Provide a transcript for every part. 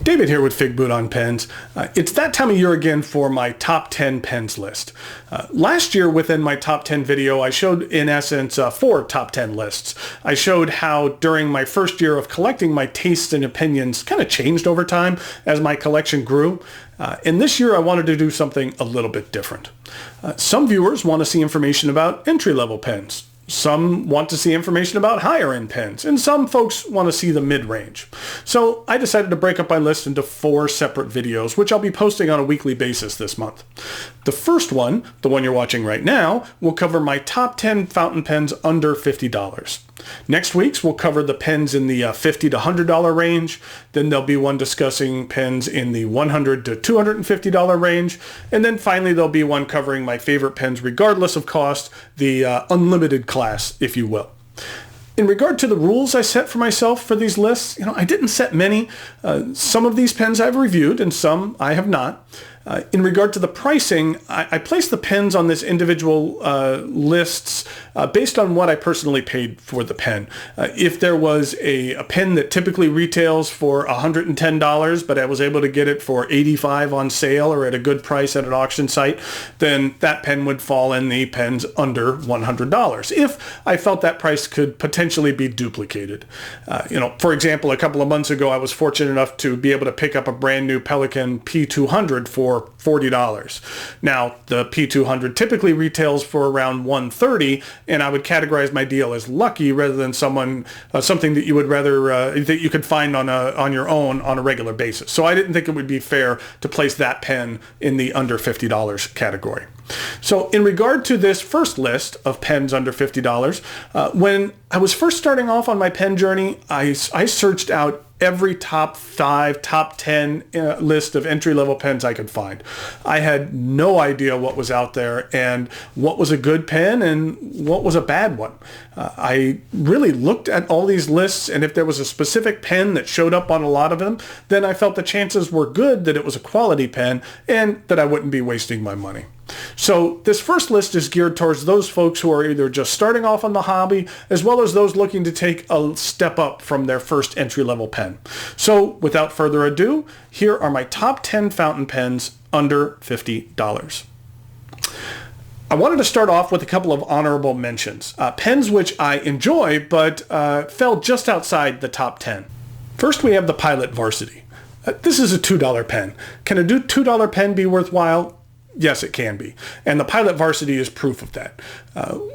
David here with figbootonpens. It's that time of year again for my top 10 pens list. Last year within my top 10 video, I showed in essence 4 top 10 lists. I showed how during my first year of collecting, my tastes and opinions kind of changed over time as my collection grew. And this year I wanted to do something a little bit different. Some viewers want to see information about entry-level pens. Some want to see information about higher end pens, and some folks want to see the mid-range. So I decided to break up my list into 4 separate videos, which I'll be posting on a weekly basis this month. The first one, the one you're watching right now, will cover my top 10 fountain pens under $50. Next week's we'll cover the pens in the $50 to $100 range. Then there'll be one discussing pens in the $100 to $250 range. And then finally there'll be one covering my favorite pens regardless of cost, the unlimited class, if you will. In regard to the rules I set for myself for these lists, I didn't set many. Some of these pens I've reviewed and some I have not. In regard to the pricing, I placed the pens on this individual lists based on what I personally paid for the pen. If there was a pen that typically retails for $110, but I was able to get it for $85 on sale or at a good price at an auction site, then that pen would fall in the pens under $100 if I felt that price could potentially be duplicated. For example, a couple of months ago, I was fortunate enough to be able to pick up a brand new Pelikan P200 for $40. Now, the P200 typically retails for around $130, and I would categorize my deal as lucky rather than something that you would rather that you could find on your own on a regular basis. So I didn't think it would be fair to place that pen in the under $50 category. So in regard to this first list of pens under $50, when I was first starting off on my pen journey, I searched out every top 5, top 10 list of entry-level pens I could find. I had no idea what was out there and what was a good pen and what was a bad one. I really looked at all these lists, and if there was a specific pen that showed up on a lot of them, then I felt the chances were good that it was a quality pen and that I wouldn't be wasting my money. So this first list is geared towards those folks who are either just starting off on the hobby as well as those looking to take a step up from their first entry-level pen. So without further ado, here are my top 10 fountain pens under $50. I wanted to start off with a couple of honorable mentions, pens which I enjoy but fell just outside the top 10. First we have the Pilot Varsity. This is a $2 pen. Can a $2 pen be worthwhile? Yes, it can be. And the Pilot Varsity is proof of that.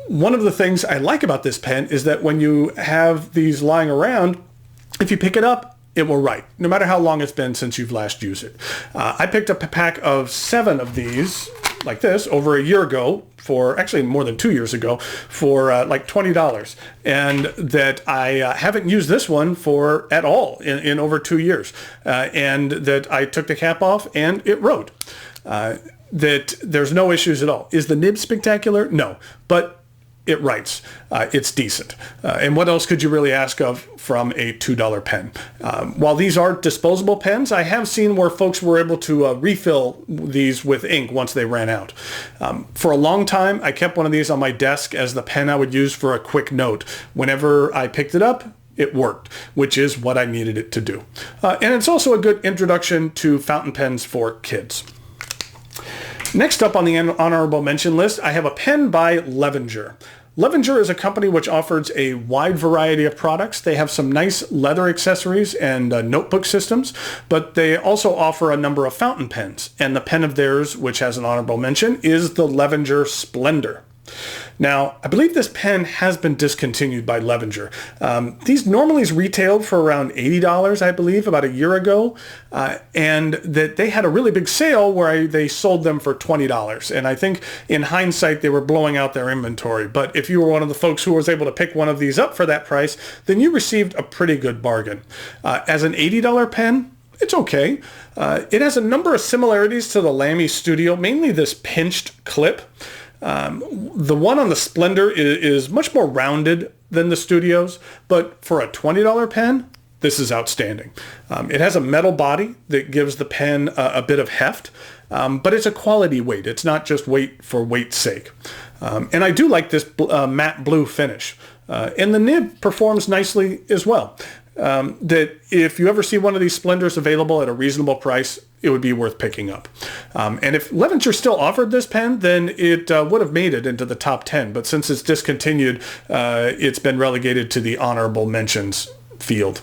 One of the things I like about this pen is that when you have these lying around, if you pick it up, it will write, no matter how long it's been since you've last used it. I picked up a pack of 7 of these, like this, over a year ago, actually more than 2 years ago, for like $20. And that I haven't used this one at all in over 2 years. And that I took the cap off and it wrote. That there's no issues at all. Is the nib spectacular? No, but it writes. It's decent. And what else could you really ask of from a $2 pen? While these are disposable pens, I have seen where folks were able to refill these with ink once they ran out. For a long time, I kept one of these on my desk as the pen I would use for a quick note. Whenever I picked it up, it worked, which is what I needed it to do. And it's also a good introduction to fountain pens for kids. Next up on the honorable mention list, I have a pen by Levenger. Levenger is a company which offers a wide variety of products. They have some nice leather accessories and notebook systems, but they also offer a number of fountain pens. And the pen of theirs, which has an honorable mention, is the Levenger Splendor. Now, I believe this pen has been discontinued by Levenger. These normally retailed for around $80, I believe, about a year ago, and that they had a really big sale where they sold them for $20. And I think in hindsight, they were blowing out their inventory. But if you were one of the folks who was able to pick one of these up for that price, then you received a pretty good bargain. As an $80 pen, it's okay. It has a number of similarities to the Lamy Studio, mainly this pinched clip. The one on the Splendor is much more rounded than the Studios, but for a $20 pen, this is outstanding. It has a metal body that gives the pen a bit of heft, but it's a quality weight. It's not just weight for weight's sake. And I do like this matte blue finish. And the nib performs nicely as well. that if you ever see one of these Splendors available at a reasonable price, it would be worth picking up. And if Levenger still offered this pen, then it would have made it into the top 10. But since it's discontinued, it's been relegated to the honorable mentions field.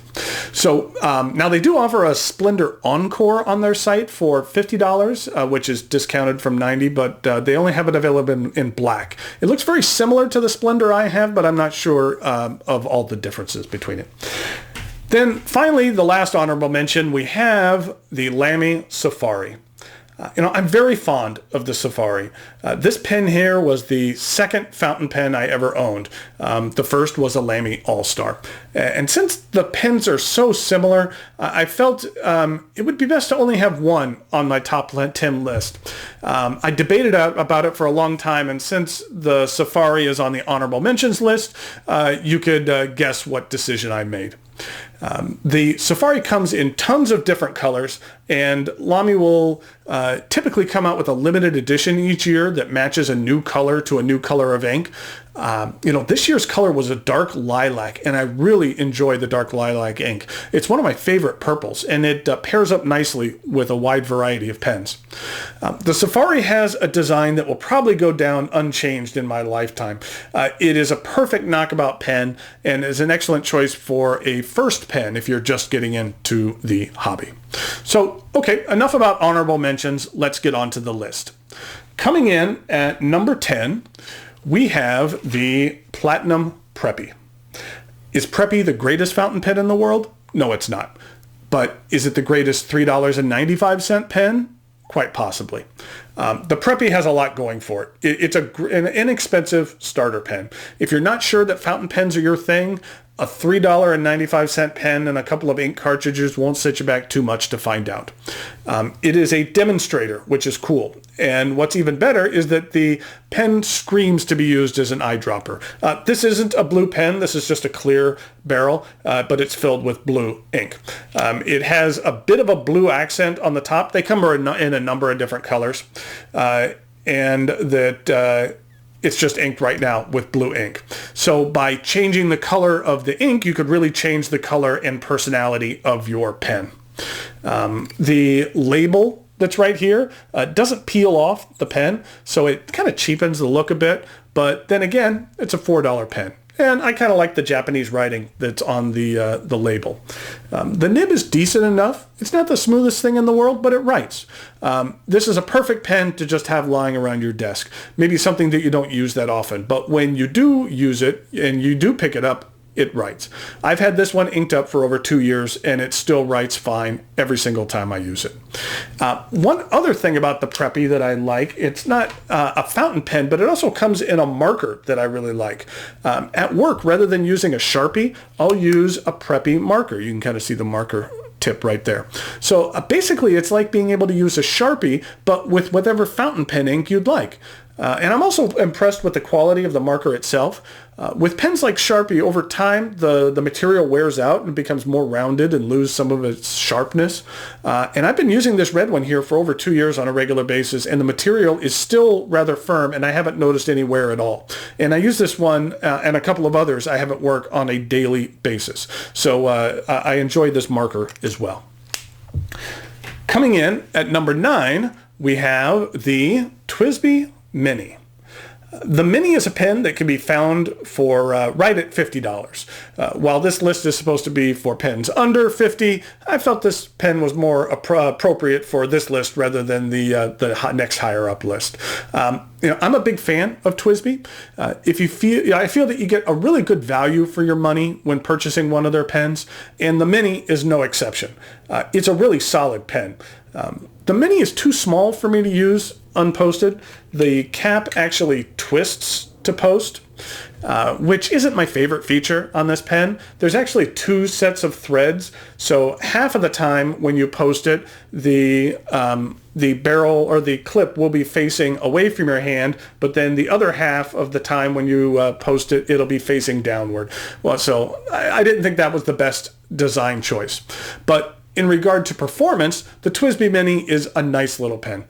So now they do offer a Splendor Encore on their site for $50, which is discounted from $90, but they only have it available in black. It looks very similar to the Splendor I have, but I'm not sure of all the differences between it. Then finally, the last honorable mention, we have the Lamy Safari. I'm very fond of the Safari. This pen here was the second fountain pen I ever owned. The first was a Lamy Al-Star. And since the pens are so similar, I felt it would be best to only have one on my top 10 list. I debated about it for a long time, and since the Safari is on the honorable mentions list, you could guess what decision I made. The Safari comes in tons of different colors, and Lamy will typically come out with a limited edition each year that matches a new color to a new color of ink. This year's color was a dark lilac, and I really enjoy the dark lilac ink. It's one of my favorite purples, and it pairs up nicely with a wide variety of pens. The Safari has a design that will probably go down unchanged in my lifetime. It is a perfect knockabout pen and is an excellent choice for a first pen if you're just getting into the hobby. So, okay, enough about honorable mentions. Let's get on to the list. Coming in at number 10, we have the Platinum Preppy. Is Preppy the greatest fountain pen in the world? No, it's not. But is it the greatest $3.95 pen? Quite possibly. The Preppy has a lot going for it. It's an inexpensive starter pen. If you're not sure that fountain pens are your thing, a $3.95 pen and a couple of ink cartridges won't set you back too much to find out. It is a demonstrator, which is cool. And what's even better is that the pen screams to be used as an eyedropper. This isn't a blue pen. This is just a clear barrel, but it's filled with blue ink. It has a bit of a blue accent on the top. They come in a number of different colors, and that it's just inked right now with blue ink. So by changing the color of the ink, you could really change the color and personality of your pen. The label that's right here doesn't peel off the pen, so it kind of cheapens the look a bit, but then again, it's a $4 pen. And I kind of like the Japanese writing that's on the label. The nib is decent enough. It's not the smoothest thing in the world, but it writes. This is a perfect pen to just have lying around your desk. Maybe something that you don't use that often, but when you do use it and you do pick it up, it writes. I've had this one inked up for over 2 years, and it still writes fine every single time I use it. One other thing about the Preppy that I like, it's not a fountain pen, but it also comes in a marker that I really like. At work, rather than using a Sharpie, I'll use a Preppy marker. You can kind of see the marker tip right there. So basically, it's like being able to use a Sharpie, but with whatever fountain pen ink you'd like. And I'm also impressed with the quality of the marker itself. With pens like Sharpie, over time, the material wears out and becomes more rounded and loses some of its sharpness. And I've been using this red one here for over 2 years on a regular basis, and the material is still rather firm, and I haven't noticed any wear at all. And I use this one and a couple of others I have at work on a daily basis. So I enjoy this marker as well. Coming in at number 9, we have the TWSBI Mini. The Mini is a pen that can be found for right at $50. While this list is supposed to be for pens under $50, I felt this pen was more appropriate for this list rather than the next higher up list. I'm a big fan of TWSBI. I feel that you get a really good value for your money when purchasing one of their pens, and the Mini is no exception. It's a really solid pen. The Mini is too small for me to use unposted. The cap actually twists to post, which isn't my favorite feature on this pen. There's actually 2 sets of threads, so half of the time when you post it, the barrel or the clip will be facing away from your hand, but then the other half of the time when you post it, it'll be facing downward. Well, so I didn't think that was the best design choice, but in regard to performance, the TWSBI Mini is a nice little pen.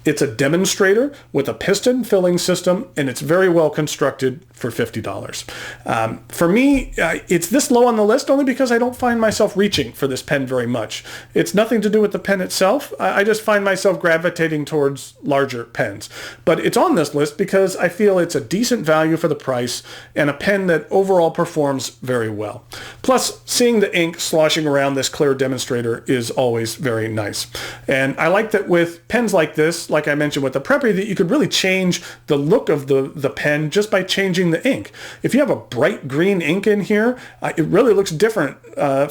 It's a demonstrator with a piston filling system, and it's very well constructed for $50. For me, it's this low on the list only because I don't find myself reaching for this pen very much. It's nothing to do with the pen itself. I just find myself gravitating towards larger pens. But it's on this list because I feel it's a decent value for the price and a pen that overall performs very well. Plus, seeing the ink sloshing around this clear demonstrator is always very nice. And I like that with pens like this, like I mentioned with the Preppy, that you could really change the look of the pen just by changing the ink. If you have a bright green ink in here, it really looks different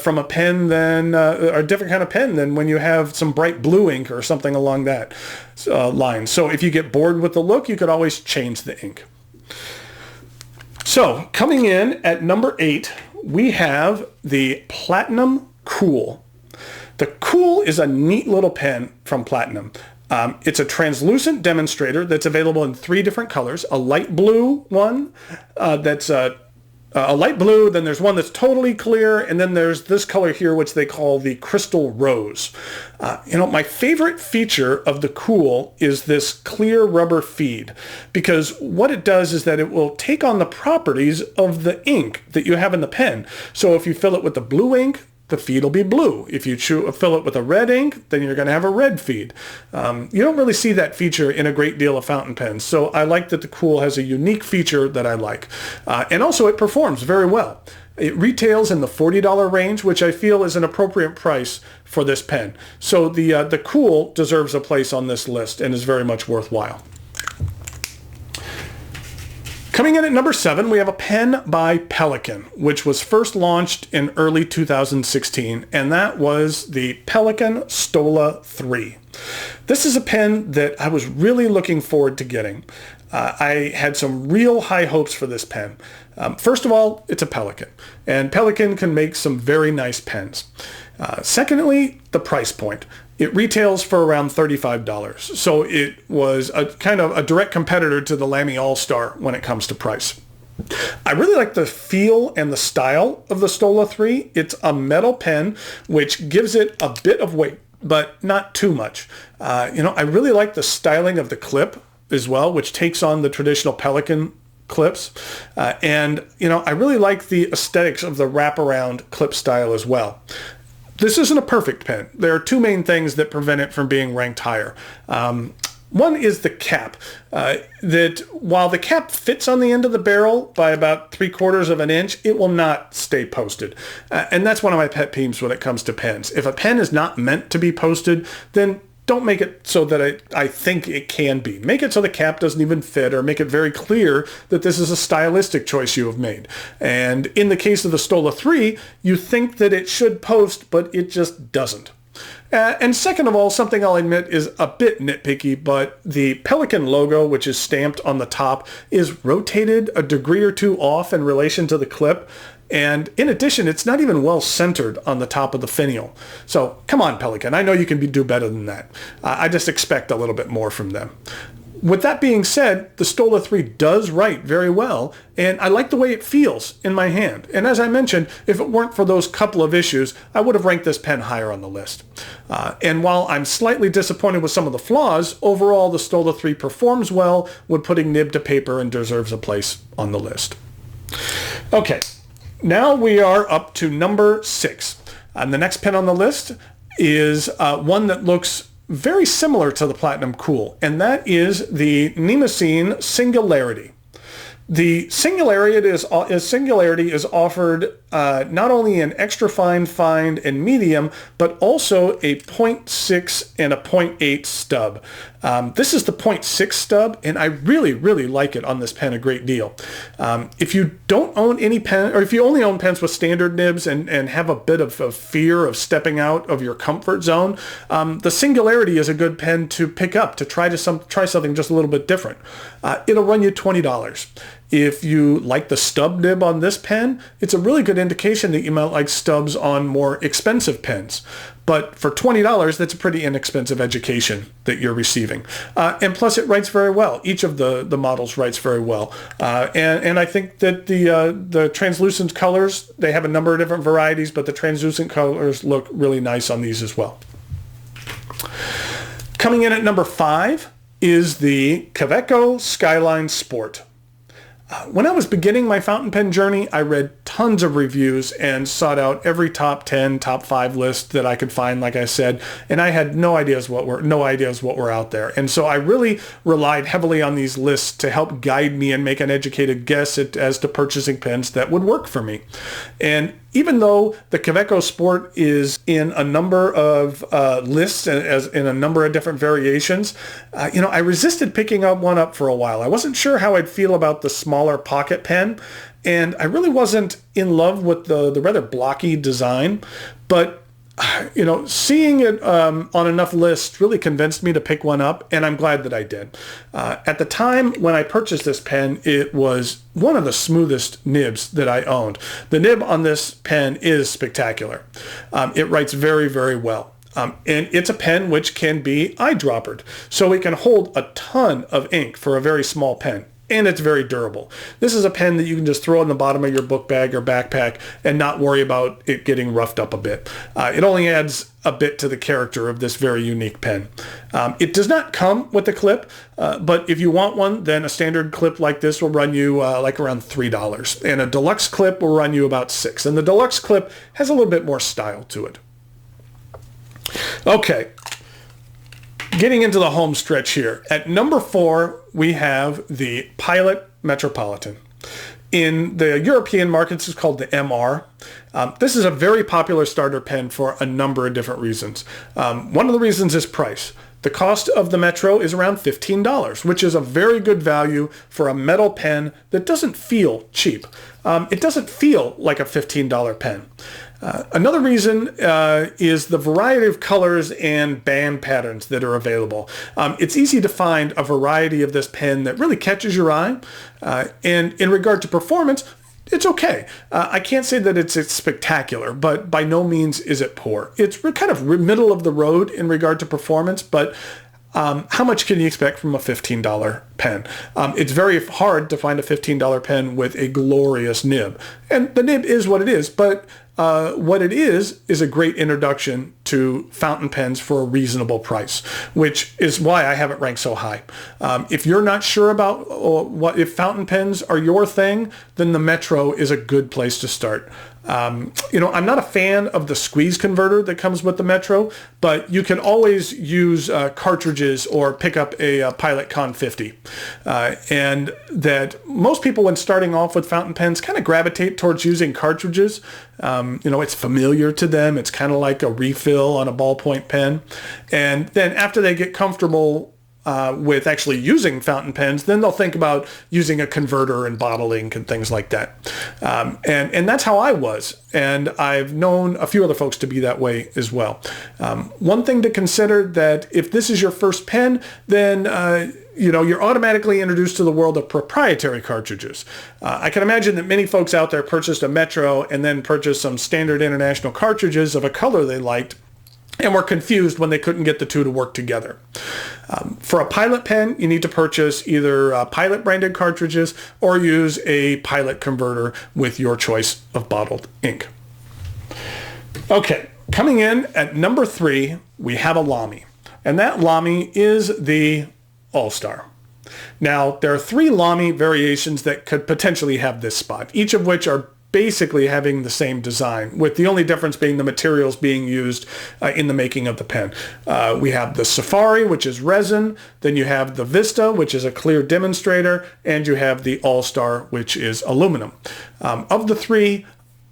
from a pen than, a different kind of pen than when you have some bright blue ink or something along that line. So if you get bored with the look, you could always change the ink. So coming in at number 8, we have the Platinum Cool. The Cool is a neat little pen from Platinum. It's a translucent demonstrator that's available in 3 different colors. A light blue one that's a light blue, then there's one that's totally clear, and then there's this color here, which they call the Crystal Rose. My favorite feature of the Cool is this clear rubber feed, because what it does is that it will take on the properties of the ink that you have in the pen. So if you fill it with the blue ink, the feed will be blue. If you fill it with a red ink, then you're going to have a red feed. You don't really see that feature in a great deal of fountain pens, so I like that the Cool has a unique feature that I like. And also it performs very well. It retails in the $40 range, which I feel is an appropriate price for this pen. So the Cool deserves a place on this list and is very much worthwhile. Coming in at number 7, we have a pen by Pelikan, which was first launched in early 2016, and that was the Pelikan Stolla III. This is a pen that I was really looking forward to getting. I had some real high hopes for this pen. First of all, it's a Pelikan, and Pelikan can make some very nice pens. Secondly, the price point. It retails for around $35, so it was a kind of a direct competitor to the Lamy Al-Star when it comes to price. I really like the feel and the style of the Stolla III. It's a metal pen, which gives it a bit of weight, but not too much. I really like the styling of the clip as well, which takes on the traditional Pelikan clips. And I really like the aesthetics of the wraparound clip style as well. This isn't a perfect pen. There are 2 main things that prevent it from being ranked higher. One is the cap. That while the cap fits on the end of the barrel by about 3/4 of an inch, it will not stay posted. And that's one of my pet peeves when it comes to pens. If a pen is not meant to be posted, then don't make it so that I think it can be. Make it so the cap doesn't even fit, or make it very clear that this is a stylistic choice you have made. And in the case of the Stolla III, you think that it should post, but it just doesn't. And second of all, something I'll admit is a bit nitpicky, but the Pelikan logo, which is stamped on the top, is rotated a degree or 2 off in relation to the clip. And in addition, it's not even well centered on the top of the finial. So come on, Pelikan, I know you can do better than that. I just expect a little bit more from them. With that being said, the Stolla III does write very well, and I like the way it feels in my hand. And as I mentioned, if it weren't for those couple of issues, I would have ranked this pen higher on the list. And while I'm slightly disappointed with some of the flaws, overall the Stolla III performs well when putting nib to paper and deserves a place on the list. Okay. Now we are up to number 6. And the next pen on the list is one that looks very similar to the Platinum Cool, and that is the Nemosine Singularity. The Singularity is offered not only an extra fine, fine, and medium, but also a 0.6 and a 0.8 stub. This is the 0.6 stub, and I really, really like it on this pen a great deal. If you don't own any pen, or if you only own pens with standard nibs and have a bit of a fear of stepping out of your comfort zone, the Singularity is a good pen to pick up to try something just a little bit different. It'll run you $20. If you like the stub nib on this pen, it's a really good indication that you might like stubs on more expensive pens. But for $20, that's a pretty inexpensive education that you're receiving. And plus, it writes very well. Each of the models writes very well. And I think that the translucent colors, they have a number of different varieties, but the translucent colors look really nice on these as well. Coming in at number 5 is the Kaweco Skyline Sport. When I was beginning my fountain pen journey, I read tons of reviews and sought out every top 10, top 5 list that I could find, like I said, and I had no ideas what were out there. And so I really relied heavily on these lists to help guide me and make an educated guess as to purchasing pens that would work for me. And even though the Kaweco Sport is in a number of lists as in a number of different variations, I resisted picking one up for a while. I wasn't sure how I'd feel about the smaller pocket pen, and I really wasn't in love with the rather blocky design, but seeing it on enough lists really convinced me to pick one up, and I'm glad that I did. At the time when I purchased this pen, it was one of the smoothest nibs that I owned. The nib on this pen is spectacular. It writes very, very well. And it's a pen which can be eyedroppered, so it can hold a ton of ink for a very small pen. And it's very durable. This is a pen that you can just throw in the bottom of your book bag or backpack and not worry about it getting roughed up a bit. It only adds a bit to the character of this very unique pen. It does not come with a clip, but if you want one, then a standard clip like this will run you like around $3. And a deluxe clip will run you about $6. And the deluxe clip has a little bit more style to it. Okay. Getting into the home stretch here. At number 4, we have the Pilot Metropolitan. In the European markets, it's called the MR. This is a very popular starter pen for a number of different reasons. One of the reasons is price. The cost of the Metro is around $15, which is a very good value for a metal pen that doesn't feel cheap. It doesn't feel like a $15 pen. Another reason is the variety of colors and band patterns that are available. It's easy to find a variety of this pen that really catches your eye. And in regard to performance, it's okay. I can't say that it's spectacular, but by no means is it poor. It's kind of middle of the road in regard to performance, but how much can you expect from a $15 pen? It's very hard to find a $15 pen with a glorious nib. And the nib is what it is, but what it is a great introduction to fountain pens for a reasonable price, which is why I have it ranked so high. If you're not sure about if fountain pens are your thing, then the Metro is a good place to start. I'm not a fan of the squeeze converter that comes with the Metro, but you can always use cartridges or pick up a Pilot Con 50. And that most people, when starting off with fountain pens, kind of gravitate towards using cartridges. It's familiar to them. It's kind of like a refill on a ballpoint pen. And then after they get comfortable with actually using fountain pens, then they'll think about using a converter and bottle ink and things like that. And that's how I was. And I've known a few other folks to be that way as well. One thing to consider, that if this is your first pen, then you're automatically introduced to the world of proprietary cartridges. I can imagine that many folks out there purchased a Metro and then purchased some standard international cartridges of a color they liked, and were confused when they couldn't get the two to work together. For a Pilot pen, you need to purchase either Pilot branded cartridges or use a Pilot converter with your choice of bottled ink. Okay, coming in at number 3, we have a Lamy, and that Lamy is the Al-Star. Now, there are 3 Lamy variations that could potentially have this spot, each of which are basically having the same design, with the only difference being the materials being used in the making of the pen. We have the Safari, which is resin, then you have the Vista, which is a clear demonstrator, and you have the Al-Star, which is aluminum. Of the 3,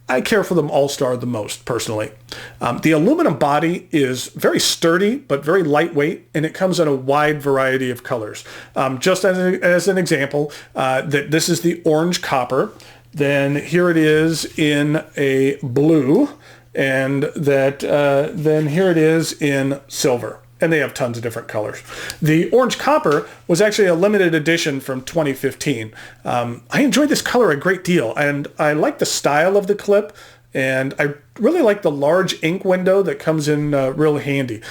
I care for the Al-Star the most, personally. The aluminum body is very sturdy, but very lightweight, and it comes in a wide variety of colors. Just as an example, that this is the orange copper. Then here it is in a blue, and then here it is in silver. and they have tons of different colors. The orange copper was actually a limited edition from 2015. I enjoyed this color a great deal, and I like the style of the clip, and I really like the large ink window that comes in real handy.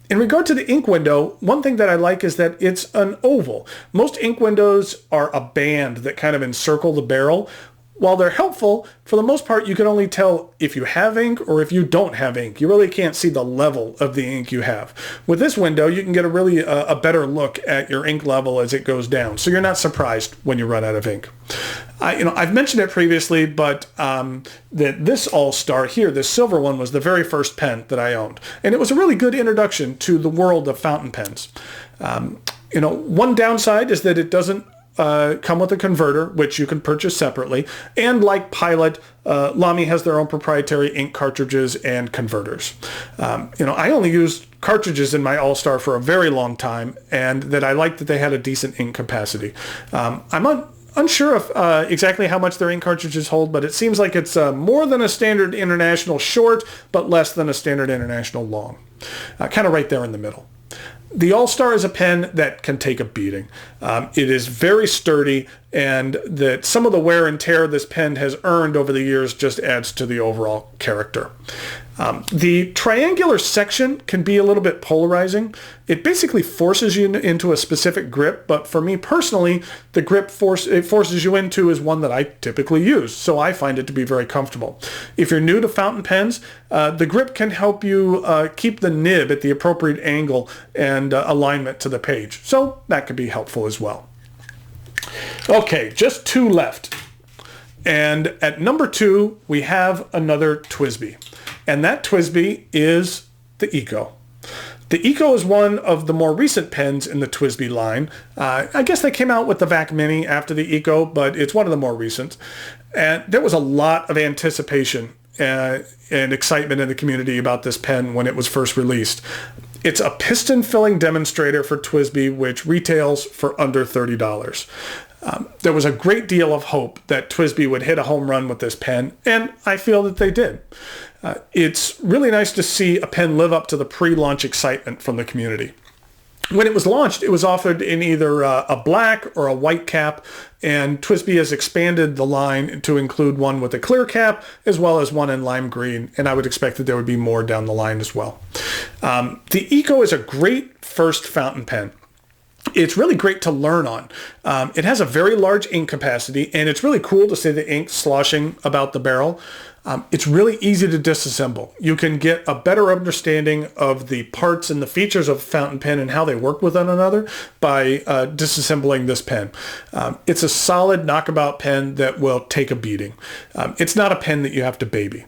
In regard to the ink window, one thing that I like is that it's an oval. Most ink windows are a band that kind of encircle the barrel. While they're helpful, for the most part, you can only tell if you have ink or if you don't have ink. You really can't see the level of the ink you have. With this window, you can get a better look at your ink level as it goes down, so you're not surprised when you run out of ink. I've mentioned it previously, but that this Al-Star here, this silver one, was the very first pen that I owned, and it was a really good introduction to the world of fountain pens. One downside is that it doesn't come with a converter, which you can purchase separately, and like Pilot, Lamy has their own proprietary ink cartridges and converters. I only used cartridges in my Al-Star for a very long time, and that I liked that they had a decent ink capacity. I'm unsure of exactly how much their ink cartridges hold, but it seems like it's more than a standard international short, but less than a standard international long. Kind of right there in the middle. The Al-Star is a pen that can take a beating. It is very sturdy, and that some of the wear and tear this pen has earned over the years just adds to the overall character. The triangular section can be a little bit polarizing. It basically forces you into a specific grip, but for me personally, the grip it forces you into is one that I typically use, so I find it to be very comfortable. If you're new to fountain pens, the grip can help you keep the nib at the appropriate angle and alignment to the page, so that could be helpful as well. Okay, just two left. And at number 2, we have another TWSBI. And that TWSBI is the Eco. The Eco is one of the more recent pens in the TWSBI line. I guess they came out with the VAC Mini after the Eco, but it's one of the more recent. And there was a lot of anticipation and excitement in the community about this pen when it was first released. It's a piston filling demonstrator for TWSBI, which retails for under $30. There was a great deal of hope that TWSBI would hit a home run with this pen, and I feel that they did. It's really nice to see a pen live up to the pre-launch excitement from the community. When it was launched, it was offered in either a black or a white cap, and TWSBI has expanded the line to include one with a clear cap, as well as one in lime green, and I would expect that there would be more down the line as well. The Eco is a great first fountain pen. It's really great to learn on. It has a very large ink capacity, and it's really cool to see the ink sloshing about the barrel. It's really easy to disassemble. You can get a better understanding of the parts and the features of a fountain pen and how they work with one another by disassembling this pen. It's a solid knockabout pen that will take a beating. It's not a pen that you have to baby.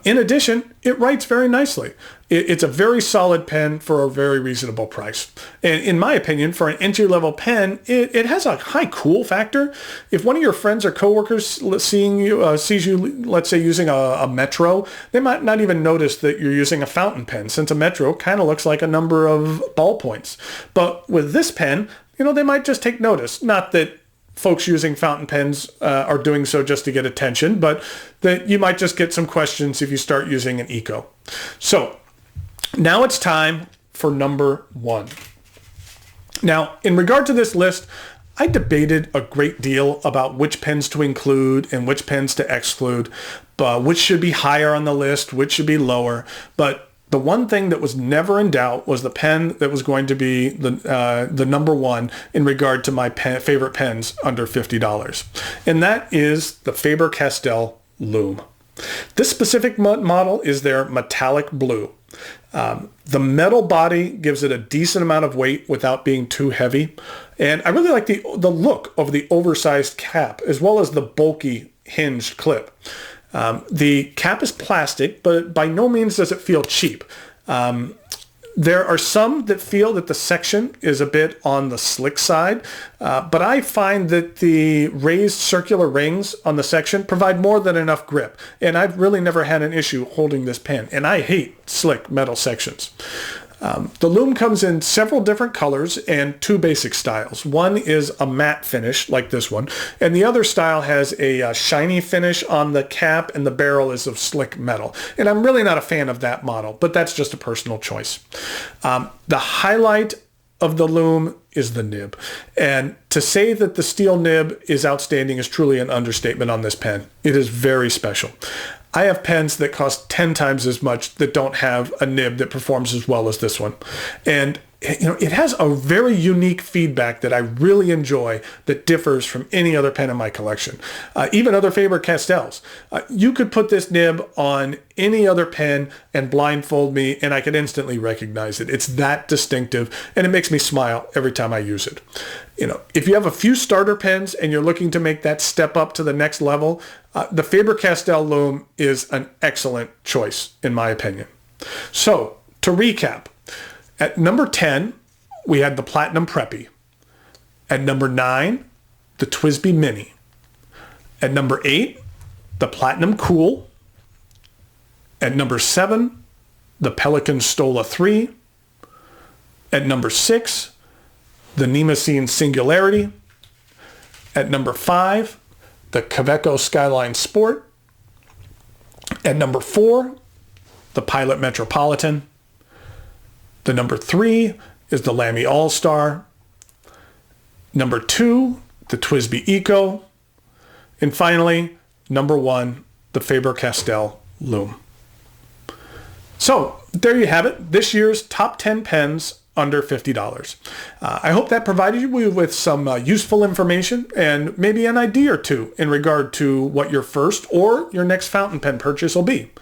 In addition, it writes very nicely. It's a very solid pen for a very reasonable price. And in my opinion, for an entry-level pen, it has a high cool factor. If one of your friends or coworkers sees you, let's say, using a Metro, they might not even notice that you're using a fountain pen, since a Metro kind of looks like a number of ballpoints. But with this pen, they might just take notice. Not that folks using fountain pens are doing so just to get attention, but that you might just get some questions if you start using an Eco. So now it's time for number 1. Now, in regard to this list, I debated a great deal about which pens to include and which pens to exclude, but which should be higher on the list, which should be lower. But the one thing that was never in doubt was the pen that was going to be the number 1 in regard to my favorite pens under $50. And that is the Faber Castell Loom. This specific model is their metallic blue. The metal body gives it a decent amount of weight without being too heavy. And I really like the look of the oversized cap, as well as the bulky hinged clip. The cap is plastic, but by no means does it feel cheap. There are some that feel that the section is a bit on the slick side, but I find that the raised circular rings on the section provide more than enough grip, and I've really never had an issue holding this pen, and I hate slick metal sections. The Loom comes in several different colors and two basic styles. One is a matte finish like this one, and the other style has a shiny finish on the cap, and the barrel is of slick metal. And I'm really not a fan of that model, but that's just a personal choice. The highlight of the Loom is the nib. And to say that the steel nib is outstanding is truly an understatement on this pen. It is very special. I have pens that cost 10 times as much that don't have a nib that performs as well as this one. And it has a very unique feedback that I really enjoy that differs from any other pen in my collection. Even other Faber Castells. You could put this nib on any other pen and blindfold me and I could instantly recognize it. It's that distinctive and it makes me smile every time I use it. If you have a few starter pens and you're looking to make that step up to the next level, the Faber-Castell Loom is an excellent choice in my opinion. So to recap, at number 10, we had the Platinum Preppy. At number 9, the TWSBI Mini. At number 8, the Platinum Cool. At number 7, the Pelikan Stolla III. At number 6, the Nemosine Singularity. At number 5, the Kaweco Skyline Sport. At number 4, the Pilot Metropolitan. The number 3 is the Lamy Al-Star. Number 2, the TWSBI Eco. And finally, number 1, the Faber-Castell Loom. So there you have it, this year's top 10 pens under $50. I hope that provided you with some useful information and maybe an idea or two in regard to what your first or your next fountain pen purchase will be.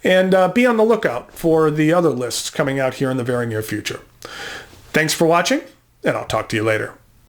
And be on the lookout for the other lists coming out here in the very near future. Thanks for watching, and I'll talk to you later.